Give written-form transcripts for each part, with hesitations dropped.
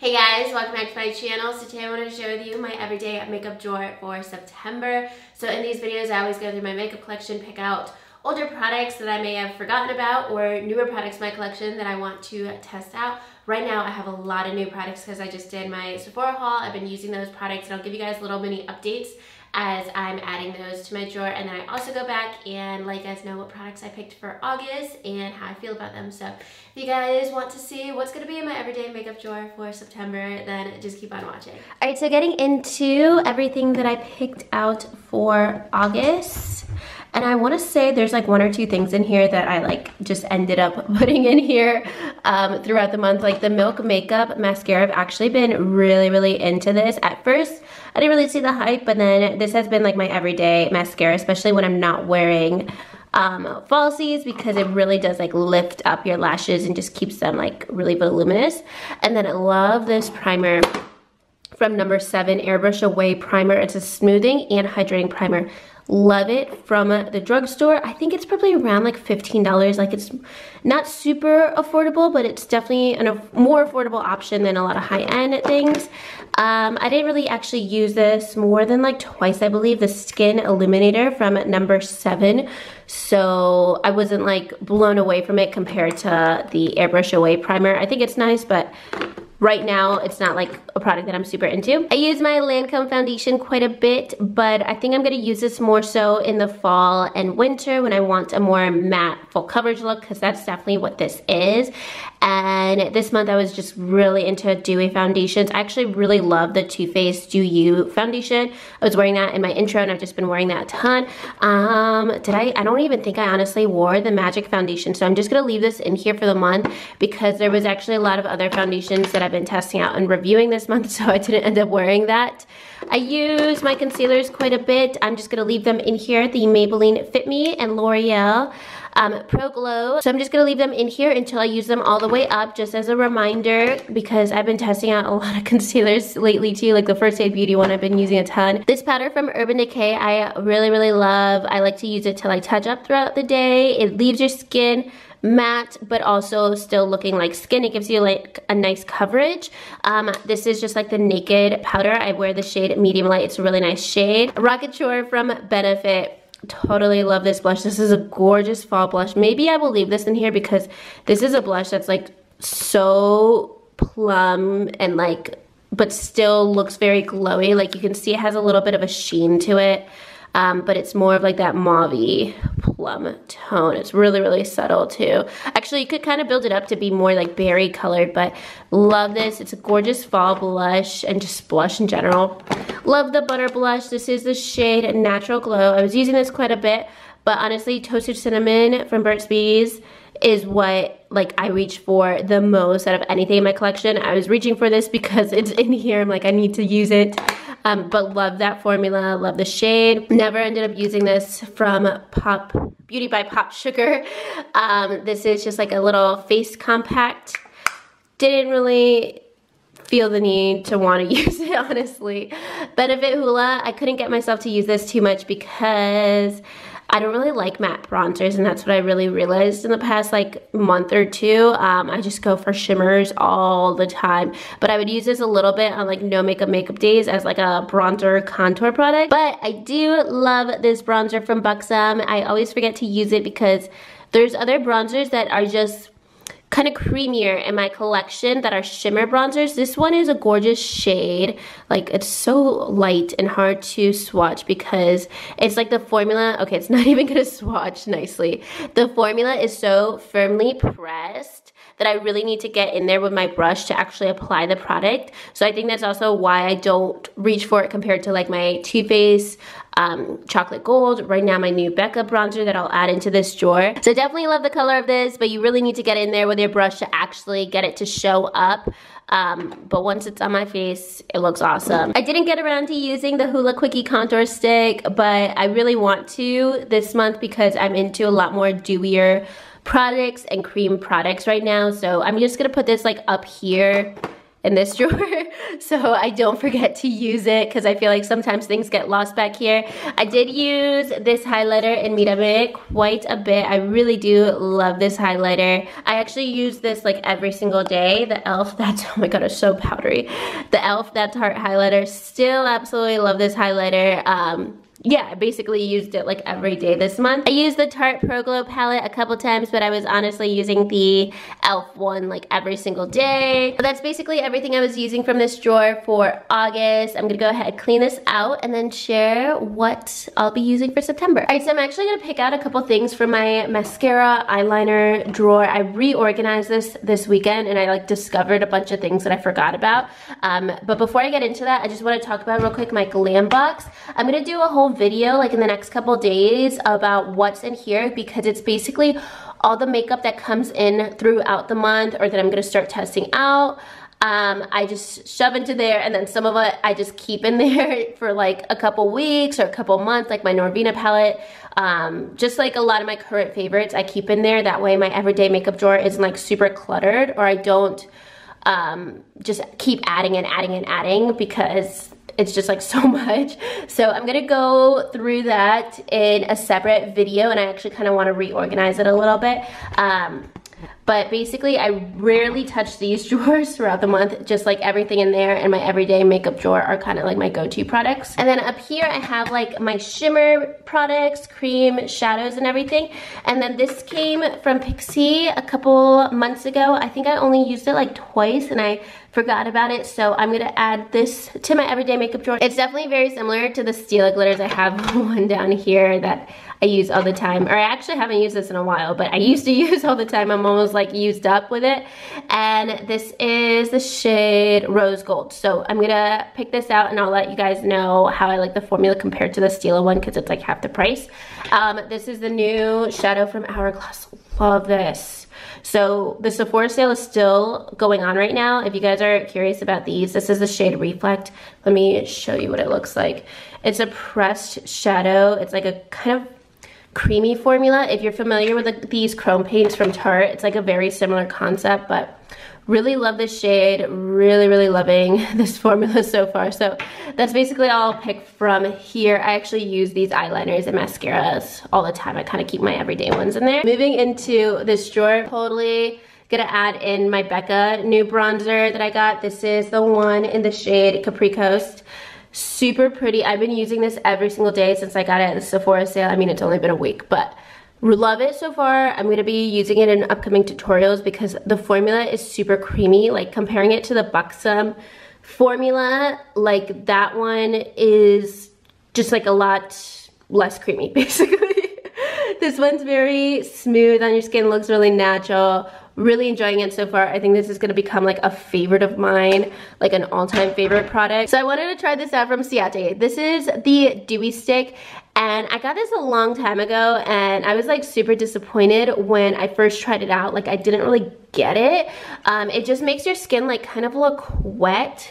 Hey guys, welcome back to my channel. So today I wanted to share with you my everyday makeup drawer for September. So in these videos I always go through my makeup collection, pick out older products that I may have forgotten about or newer products in my collection that I want to test out. Right now I have a lot of new products because I just did my Sephora haul. I've been using those products and I'll give you guys little mini updates as I'm adding those to my drawer, and then I also go back and let you guys know what products I picked for August and how I feel about them. So if you guys want to see what's going to be in my everyday makeup drawer for September, then just keep on watching. Alright, so getting into everything that I picked out for August, and I want to say there's like one or two things in here that I like just ended up putting in here throughout the month. Like the Milk Makeup Mascara, I've actually been really into this. At first I didn't really see the hype, but then this has been like my everyday mascara, especially when I'm not wearing falsies, because it really does like lift up your lashes and just keeps them like really voluminous. And then I love this primer from No. 7 Airbrush Away Primer. It's a smoothing and hydrating primer. Love it, from the drugstore. I think it's probably around like $15. Like, it's not super affordable, but it's definitely a more affordable option than a lot of high-end things. I didn't really actually use this more than like twice, I believe. The Skin Illuminator from No. 7. So I wasn't like blown away from it compared to the Airbrush Away Primer. I think it's nice, but right now, it's not like a product that I'm super into. I use my Lancome foundation quite a bit, but I think I'm gonna use this more so in the fall and winter when I want a more matte full coverage look, because that's definitely what this is. And this month I was just really into dewy foundations. I actually really love the Too Faced Do You foundation. I was wearing that in my intro and I've just been wearing that a ton. I don't even think I honestly wore the Magic foundation, so I'm just gonna leave this in here for the month because there was actually a lot of other foundations that I've been testing out and reviewing this month, so I didn't end up wearing that. I use my concealers quite a bit. I'm just gonna leave them in here, the Maybelline Fit Me and L'Oreal Pro Glow. So I'm just gonna leave them in here until I use them all the way up, just as a reminder, because I've been testing out a lot of concealers lately too, like the First Aid Beauty one I've been using a ton. This powder from Urban Decay I really love. I like to use it to like touch up throughout the day. It leaves your skin matte but also still looking like skin. It gives you like a nice coverage. This is just like the Naked powder. I wear the shade Medium Light. It's a really nice shade. Rocket Shore from Benefit. Totally love this blush. This is a gorgeous fall blush. Maybe I will leave this in here because this is a blush that's like so plum and like, but still looks very glowy. Like you can see it has a little bit of a sheen to it. But it's more of like that mauve-y plum tone. It's really subtle too. Actually, you could kind of build it up to be more like berry colored, but love this. It's a gorgeous fall blush and just blush in general. Love the butter blush. This is the shade Natural Glow. I was using this quite a bit, but honestly, Toasted Cinnamon from Burt's Bees is what like I reach for the most out of anything in my collection. I was reaching for this because it's in here. I'm like, I need to use it. But love that formula, love the shade. Never ended up using this from Beauty by Pop Sugar. This is just like a little face compact. Didn't really feel the need to want to use it, honestly. Benefit Hoola, I couldn't get myself to use this too much because I don't really like matte bronzers, and that's what I really realized in the past like month or two. I just go for shimmers all the time, but I would use this a little bit on like no makeup days as like a bronzer contour product. But I do love this bronzer from Buxom. I always forget to use it because there's other bronzers that are just kind of creamier in my collection that are shimmer bronzers. This one is a gorgeous shade. Like, it's so light and hard to swatch because it's like the formula, okay, it's not even gonna swatch nicely. The formula is so firmly pressed that I really need to get in there with my brush to actually apply the product. So I think that's also why I don't reach for it compared to like my Too Faced Chocolate Gold. Right now, my new Becca bronzer that I'll add into this drawer. So definitely love the color of this, but you really need to get in there with your brush to actually get it to show up. But once it's on my face, it looks awesome. I didn't get around to using the Hoola Quickie Contour Stick, but I really want to this month because I'm into a lot more dewier products and cream products right now. So I'm just gonna put this like up here in this drawer so I don't forget to use it, because I feel like sometimes things get lost back here. I did use this highlighter in Mírame quite a bit. I really do love this highlighter. I actually use this like every single day. The e.l.f. that's, oh my god, it's so powdery. The e.l.f. That Tarte highlighter, still absolutely love this highlighter. Yeah, I basically used it like every day this month. I used the Tarte Pro Glow palette a couple times, but I was honestly using the e.l.f. one like every single day. But that's basically everything I was using from this drawer for August. I'm gonna go ahead, clean this out, and then share what I'll be using for September. All right, so I'm actually gonna pick out a couple things from my mascara eyeliner drawer. I reorganized this weekend, and I like discovered a bunch of things that I forgot about. But before I get into that, I just wanna talk about real quick my glam box. I'm gonna do a whole video like in the next couple days about what's in here, because it's basically all the makeup that comes in throughout the month or that I'm gonna start testing out. I just shove into there, and then some of it I just keep in there for like a couple weeks or a couple months, like my Norvina palette. Just like a lot of my current favorites I keep in there. That way my everyday makeup drawer isn't like super cluttered, or I don't just keep adding and adding and adding, because it's just like so much. So I'm gonna go through that in a separate video, and I actually kind of want to reorganize it a little bit. But basically I rarely touch these drawers throughout the month. Just like everything in there and my everyday makeup drawer are kind of like my go-to products. And then up here I have like my shimmer products, cream, shadows, and everything. And then this came from Pixi a couple months ago. I think I only used it like twice and I forgot about it, so I'm gonna add this to my everyday makeup drawer. It's definitely very similar to the Stila glitters. I have one down here that I use all the time, or I actually haven't used this in a while, but I used to use all the time. I'm almost like used up with it. And this is the shade Rose Gold. So I'm gonna pick this out and I'll let you guys know how I like the formula compared to the Stila one, because it's like half the price. This is the new shadow from Hourglass. Love this. So the Sephora sale is still going on right now. If you guys are curious about these, this is the shade Reflect. Let me show you what it looks like. It's a pressed shadow. It's like a kind of creamy formula. If you're familiar with these chrome paints from Tarte, it's like a very similar concept, but really love this shade. Really loving this formula so far. So that's basically all I'll pick from here. I actually use these eyeliners and mascaras all the time. I kind of keep my everyday ones in there. Moving into this drawer, totally gonna add in my Becca new bronzer that I got. This is the one in the shade Capri Coast. Super pretty. I've been using this every single day since I got it at the Sephora sale. I mean, it's only been a week, but love it so far. I'm gonna be using it in upcoming tutorials because the formula is super creamy. Like comparing it to the Buxom formula, like that one is just like a lot less creamy basically. This one's very smooth on your skin, looks really natural. Really enjoying it so far. I think this is gonna become like a favorite of mine, like an all-time favorite product. So I wanted to try this out from Ciate. This is the Dewy Stick, and I got this a long time ago, and I was like super disappointed when I first tried it out. Like I didn't really get it. It just makes your skin like kind of look wet,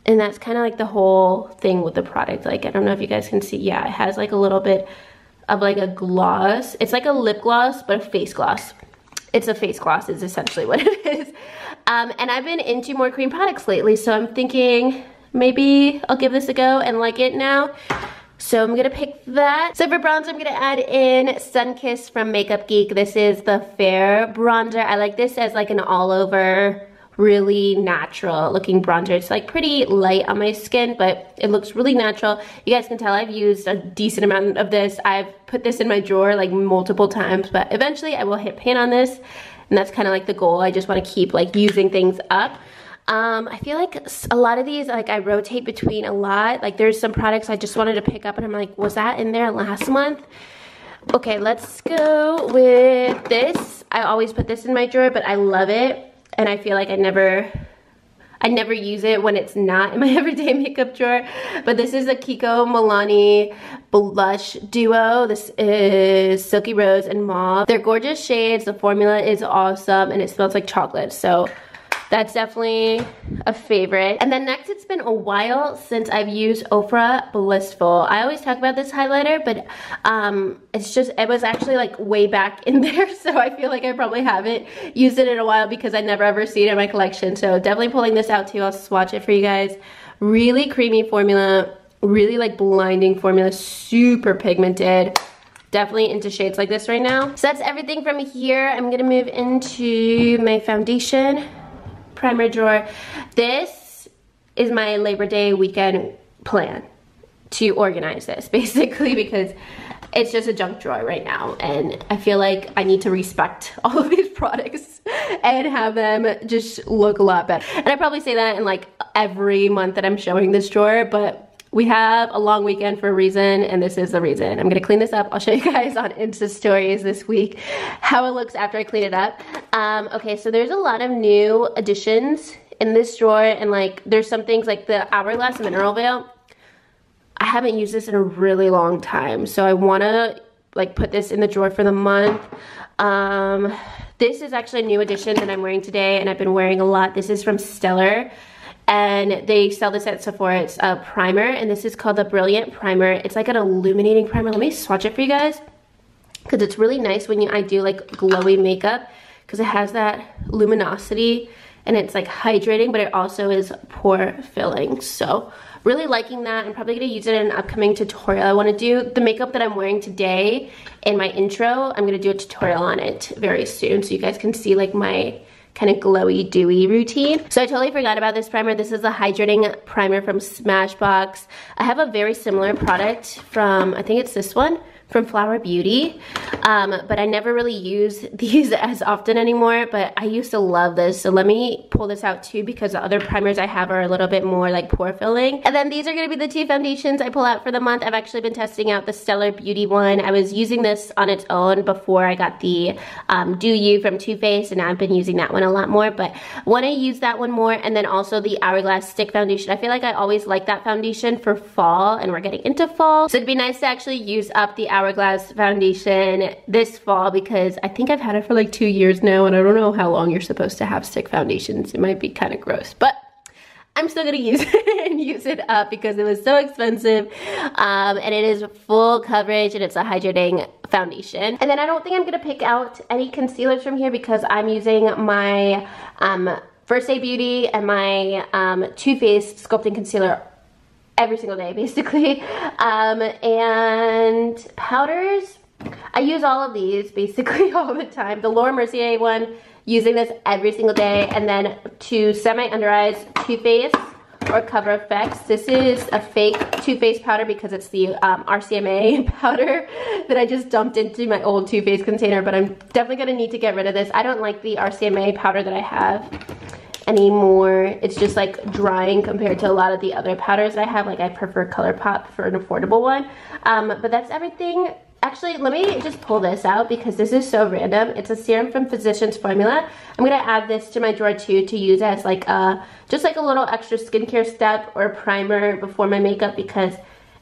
and that's kind of like the whole thing with the product. Like I don't know if you guys can see. Yeah, it has like a little bit of like a gloss. It's like a lip gloss, but a face gloss. It's a face gloss is essentially what it is. And I've been into more cream products lately, so I'm thinking maybe I'll give this a go and like it now. So I'm gonna pick that. So for bronzer, I'm gonna add in Sunkissed from Makeup Geek. This is the Fair bronzer. I like this as like an all over, really natural looking bronzer. It's like pretty light on my skin, but it looks really natural. You guys can tell I've used a decent amount of this. I've put this in my drawer like multiple times, but eventually I will hit pan on this, and that's kind of like the goal. I just want to keep like using things up. I feel like a lot of these, like I rotate between a lot. Like there's some products I just wanted to pick up and I'm like, was that in there last month? Okay, let's go with this. I always put this in my drawer, but I love it. And I feel like I never use it when it's not in my everyday makeup drawer. But this is the Kiko Milani Blush Duo. This is Silky Rose and Mauve. They're gorgeous shades. The formula is awesome and it smells like chocolate. So that's definitely a favorite. And then next, it's been a while since I've used Ofra Blissful. I always talk about this highlighter, but it was actually like way back in there, so I feel like I probably haven't used it in a while because I never ever see it in my collection. So definitely pulling this out too. I'll swatch it for you guys. Really creamy formula, really like blinding formula, super pigmented. Definitely into shades like this right now. So that's everything from here. I'm gonna move into my foundation primer drawer. This is my Labor Day weekend plan to organize this, basically, because it's just a junk drawer right now, and I feel like I need to respect all of these products and have them just look a lot better. And I probably say that in like every month that I'm showing this drawer, but we have a long weekend for a reason, and this is the reason. I'm gonna clean this up. I'll show you guys on Insta stories this week how it looks after I clean it up. Okay, so there's a lot of new additions in this drawer, and like there's some things like the Hourglass Mineral Veil. I haven't used this in a really long time, so I wanna like put this in the drawer for the month. This is actually a new addition that I'm wearing today, and I've been wearing a lot. This is from Stellar, and they sell this at Sephora. It's a primer, and this is called the Brilliant Primer. It's like an illuminating primer. Let me swatch it for you guys, because it's really nice when I do like glowy makeup, because it has that luminosity, and it's like hydrating, but it also is pore filling. So really liking that. I'm probably gonna use it in an upcoming tutorial. I wanna do the makeup that I'm wearing today in my intro. I'm gonna do a tutorial on it very soon, so you guys can see like my kind of glowy, dewy routine. So I totally forgot about this primer. This is a hydrating primer from Smashbox. I have a very similar product from, I think it's this one, from Flower Beauty, but I never really use these as often anymore, but I used to love this. So let me pull this out too, because the other primers I have are a little bit more like pore filling. And then these are gonna be the two foundations I pull out for the month. I've actually been testing out the Stellar Beauty one. I was using this on its own before I got the Do You from Too Faced, and I've been using that one a lot more, but want to use that one more. And then also the Hourglass Stick Foundation. I feel like I always like that foundation for fall, and we're getting into fall, so it'd be nice to actually use up the Hourglass foundation this fall, because I think I've had it for like 2 years now, and I don't know how long you're supposed to have stick foundations. It might be kind of gross, but I'm still gonna use it and use it up because it was so expensive, and it is full coverage, and it's a hydrating foundation. And then I don't think I'm gonna pick out any concealers from here, because I'm using my First Aid Beauty and my Too Faced Sculpting Concealer every single day, basically. And powders, I use all of these basically all the time. The Laura Mercier one, using this every single day. And then to set my under eyes, Too Faced or Cover FX. This is a fake Too Faced powder because it's the RCMA powder that I just dumped into my old Too Faced container, but I'm definitely gonna need to get rid of this. I don't like the RCMA powder that I have anymore. It's just like drying compared to a lot of the other powders I have. Like I prefer ColourPop for an affordable one. But that's everything. Actually, let me just pull this out because this is so random. It's a serum from Physicians Formula. I'm gonna add this to my drawer too, to use as like just like a little extra skincare step or primer before my makeup, because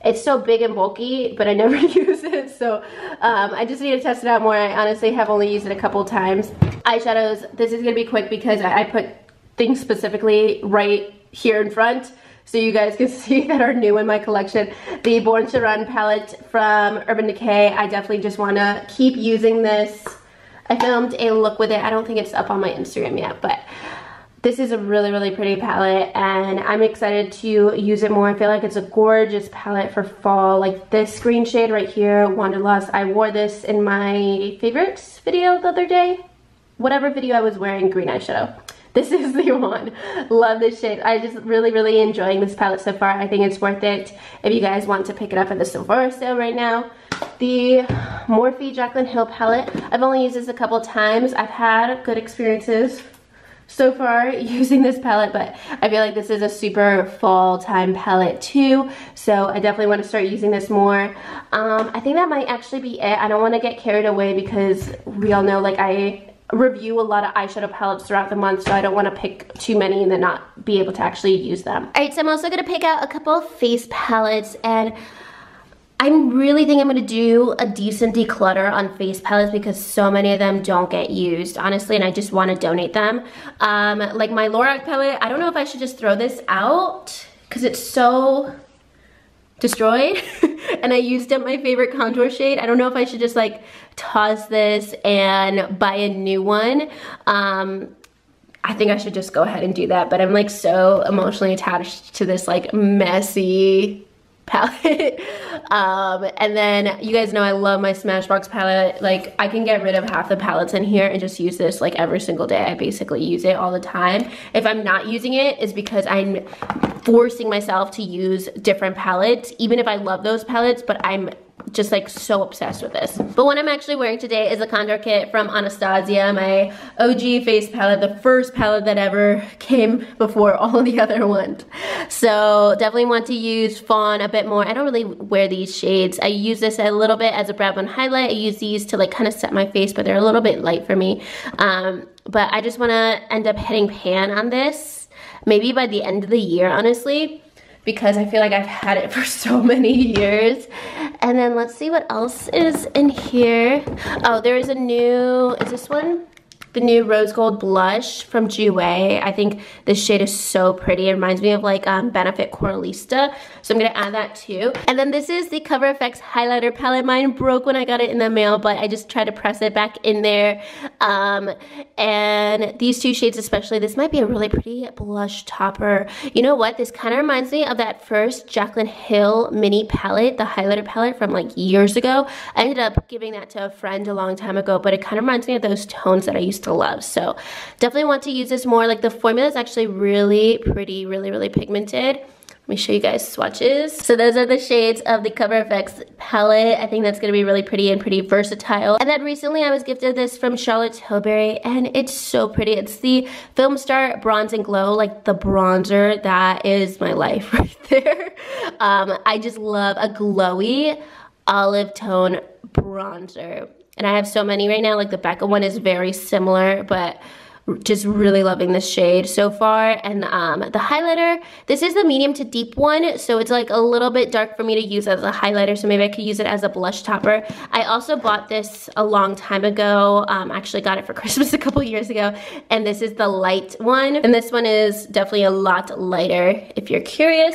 it's so big and bulky, but I never use it, so I just need to test it out more. I honestly have only used it a couple times. Eyeshadows, this is gonna be quick because I put things specifically right here in front so you guys can see that are new in my collection. The Born to Run palette from Urban Decay. I definitely just want to keep using this. I filmed a look with it. I don't think it's up on my Instagram yet, but this is a really, really pretty palette, and I'm excited to use it more. I feel like it's a gorgeous palette for fall. Like this green shade right here, Wanderlust. I wore this in my favorites video the other day. Whatever video I was wearing green eyeshadow. This is the one. Love this shade. I just really, really enjoying this palette so far. I think it's worth it if you guys want to pick it up at the Sephora sale right now. The Morphe Jaclyn Hill palette. I've only used this a couple times. I've had good experiences so far using this palette, but I feel like this is a super fall time palette too, so I definitely want to start using this more. I think that might actually be it. I don't want to get carried away because we all know like I review a lot of eyeshadow palettes throughout the month, so I don't want to pick too many and then not be able to actually use them. Alright, so I'm also going to pick out a couple of face palettes, and I'm really thinking I'm gonna do a decent declutter on face palettes because so many of them don't get used, honestly, and I just want to donate them. Like my Lorac palette, I don't know if I should just throw this out because it's so destroyed and I used up my favorite contour shade. I don't know if I should just like toss this and buy a new one. I think I should just go ahead and do that, but I'm like so emotionally attached to this like messy palette. And then you guys know I love my Smashbox palette. Like I can get rid of half the palettes in here and just use this like every single day. I basically use it all the time. If I'm not using it, it's because I'm forcing myself to use different palettes, even if I love those palettes, but I'm just like so obsessed with this. But what I'm actually wearing today is a contour kit from Anastasia, my OG face palette, the first palette that ever came before all of the other ones. So definitely want to use Fawn a bit more. I don't really wear these shades. I use this a little bit as a brow bone highlight. I use these to like kind of set my face, but they're a little bit light for me. But I just want to end up hitting pan on this maybe by the end of the year, honestly, because I feel like I've had it for so many years. And then let's see what else is in here. Oh, there is a new, is this one? The new Rose Gold Blush from Jouer. I think this shade is so pretty. It reminds me of like Benefit Coralista. So I'm gonna add that too. And then this is the Cover FX highlighter palette. Mine broke when I got it in the mail, but I just tried to press it back in there. And these two shades especially, this might be a really pretty blush topper. You know what? This kind of reminds me of that first Jaclyn Hill mini palette, the highlighter palette from like years ago. I ended up giving that to a friend a long time ago, but it kind of reminds me of those tones that I used to love. So definitely want to use this more. Like the formula is actually really pretty, really pigmented. Let me show you guys swatches. So those are the shades of the Cover FX palette. I think that's gonna be really pretty and pretty versatile. And then recently I was gifted this from Charlotte Tilbury and it's so pretty. It's the Film Star Bronze and Glow, like the bronzer. That is my life right there. I just love a glowy olive tone bronzer. And I have so many right now, like the Becca one is very similar, but just really loving this shade so far. And the highlighter, this is the medium to deep one, so it's like a little bit dark for me to use as a highlighter, so maybe I could use it as a blush topper. I also bought this a long time ago, actually got it for Christmas a couple years ago, and this is the light one. And this one is definitely a lot lighter if you're curious.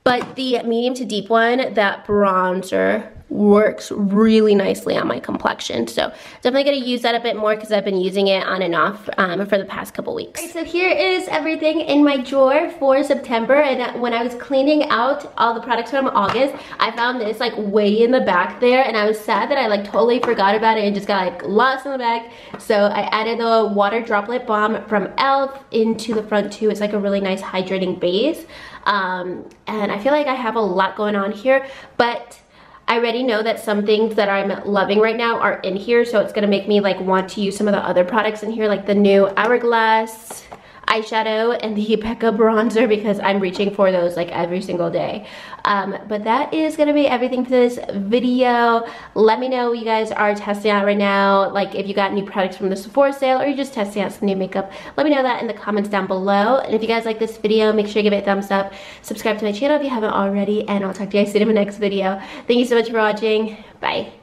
But the medium to deep one, that bronzer, works really nicely on my complexion. So definitely gonna use that a bit more because I've been using it on and off for the past couple weeks. Right, so here is everything in my drawer for September. And when I was cleaning out all the products from August, I found this like way in the back there, and I was sad that I like totally forgot about it and just got like lost in the back. So I added the Water Droplet Balm from e.l.f. into the front too. It's like a really nice hydrating base. And I feel like I have a lot going on here, but I already know that some things that I'm loving right now are in here, so it's gonna make me like want to use some of the other products in here, like the new Hourglass eyeshadow and the Becca bronzer, because I'm reaching for those like every single day. But that is gonna be everything for this video. Let me know what you guys are testing out right now, like if you got new products from the Sephora sale or you're just testing out some new makeup. Let me know that in the comments down below. And if you guys like this video, make sure you give it a thumbs up, subscribe to my channel if you haven't already, and I'll talk to you guys soon in my next video. Thank you so much for watching. Bye.